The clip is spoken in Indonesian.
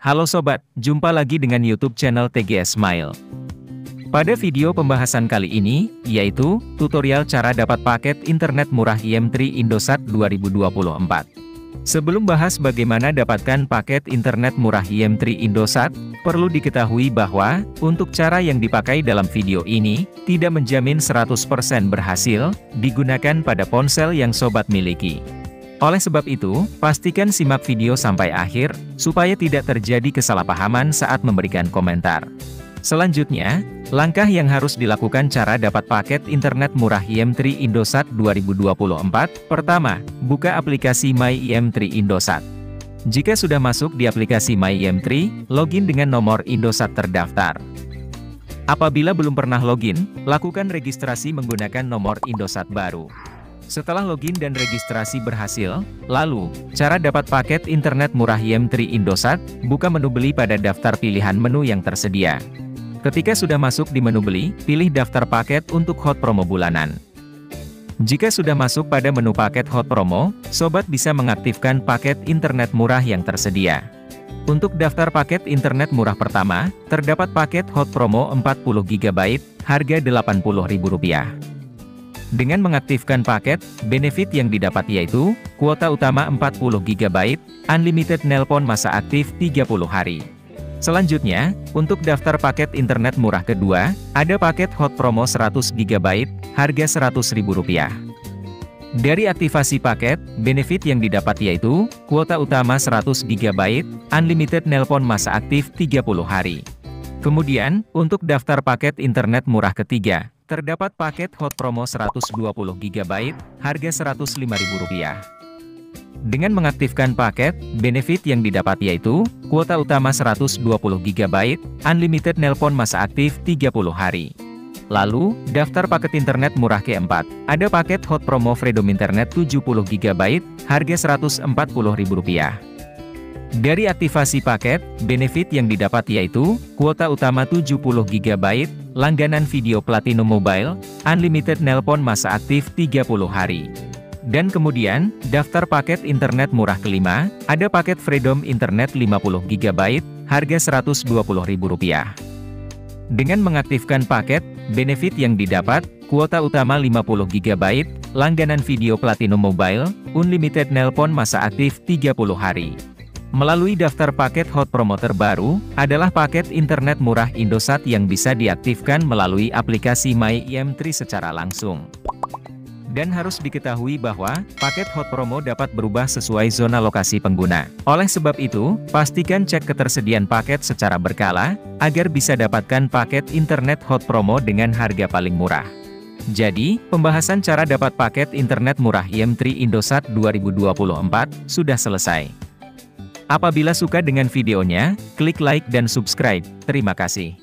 Halo sobat, jumpa lagi dengan YouTube channel TGS Smile. Pada video pembahasan kali ini, yaitu tutorial cara dapat paket internet murah IM3 Indosat 2024. Sebelum bahas bagaimana dapatkan paket internet murah IM3 Indosat, perlu diketahui bahwa, untuk cara yang dipakai dalam video ini, tidak menjamin 100% berhasil, digunakan pada ponsel yang sobat miliki. Oleh sebab itu, pastikan simak video sampai akhir, supaya tidak terjadi kesalahpahaman saat memberikan komentar. Selanjutnya, langkah yang harus dilakukan cara dapat paket internet murah IM3 Indosat 2024. Pertama, buka aplikasi My IM3 Indosat. Jika sudah masuk di aplikasi My IM3, login dengan nomor Indosat terdaftar. Apabila belum pernah login, lakukan registrasi menggunakan nomor Indosat baru. Setelah login dan registrasi berhasil, lalu, cara dapat paket internet murah IM3 Indosat, buka menu beli pada daftar pilihan menu yang tersedia. Ketika sudah masuk di menu beli, pilih daftar paket untuk hot promo bulanan. Jika sudah masuk pada menu paket hot promo, sobat bisa mengaktifkan paket internet murah yang tersedia. Untuk daftar paket internet murah pertama, terdapat paket hot promo 40 GB, harga Rp80.000. Dengan mengaktifkan paket, benefit yang didapat yaitu, kuota utama 40 GB, unlimited nelpon masa aktif 30 hari. Selanjutnya, untuk daftar paket internet murah kedua, ada paket hot promo 100 GB, harga Rp100.000. Dari aktivasi paket, benefit yang didapat yaitu, kuota utama 100 GB, unlimited nelpon masa aktif 30 hari. Kemudian, untuk daftar paket internet murah ketiga, terdapat paket hot promo 120 GB, harga Rp105.000. Dengan mengaktifkan paket, benefit yang didapat yaitu, kuota utama 120 GB, unlimited nelpon masa aktif 30 hari. Lalu, daftar paket internet murah keempat, ada paket hot promo Freedom Internet 70 GB, harga Rp140.000. Dari aktivasi paket, benefit yang didapat yaitu, kuota utama 70 GB, langganan video Platinum Mobile, unlimited nelpon masa aktif 30 hari. Dan kemudian, daftar paket internet murah kelima, ada paket Freedom Internet 50 GB, harga Rp120.000. Dengan mengaktifkan paket, benefit yang didapat, kuota utama 50 GB, langganan video Platinum Mobile, unlimited nelpon masa aktif 30 hari. Melalui daftar paket hot promo terbaru, adalah paket internet murah Indosat yang bisa diaktifkan melalui aplikasi My IM3 secara langsung. Dan harus diketahui bahwa, paket hot promo dapat berubah sesuai zona lokasi pengguna. Oleh sebab itu, pastikan cek ketersediaan paket secara berkala, agar bisa dapatkan paket internet hot promo dengan harga paling murah. Jadi, pembahasan cara dapat paket internet murah IM3 Indosat 2024, sudah selesai. Apabila suka dengan videonya, klik like dan subscribe. Terima kasih.